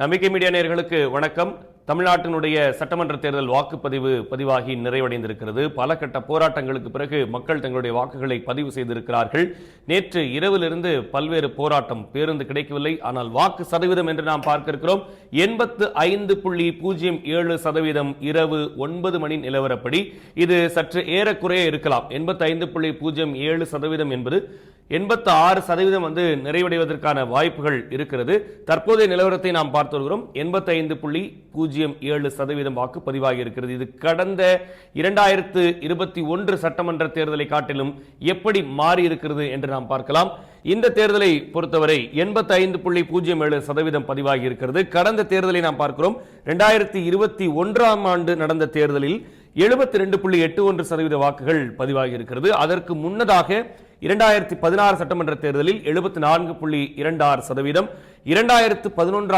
நம்பிக்கை மீடியா நேயர்களுக்கு வணக்கம். தமிழ்நாட்டினுடைய சட்டமன்ற தேர்தல் வாக்குப்பதிவு பதிவாகி நிறைவடைந்திருக்கிறது. பல கட்ட போராட்டங்களுக்கு பிறகு மக்கள் தங்களுடைய வாக்குகளை பதிவு செய்திருக்கிறார்கள். நேற்று இரவிலிருந்து பல்வேறு போராட்டம், பேருந்து கிடைக்கவில்லை. ஆனால் வாக்கு சதவீதம் என்று நாம் பார்க்க இருக்கிறோம் 85.07% இரவு 9 மணி நிலவரப்படி. இது சற்று ஏறக்குறைய இருக்கலாம். 85.07% என்பது 86% நிறைவடைவதற்கான வாய்ப்புகள் இருக்கிறது. தற்போதைய நிலவரத்தை நாம் பார்த்து வருகிறோம். 85.07% வாக்கு பதிவாகி இருக்கிறது. இது கடந்த 2021 சட்டமன்ற தேர்தலை காட்டிலும் எப்படி மாறி இருக்கிறது என்று நாம் பார்க்கலாம். இந்த தேர்தலை பொறுத்தவரை 85.07% பதிவாகி இருக்கிறது. கடந்த தேர்தலை நாம் பார்க்கிறோம். 2021ஆம் ஆண்டு நடந்த தேர்தலில் 72.81% வாக்குகள் பதிவாகி இருக்கிறது. அதற்கு முன்னதாக 2016 சட்டமன்ற தேர்தலில் 74.26%, 2011ஆம்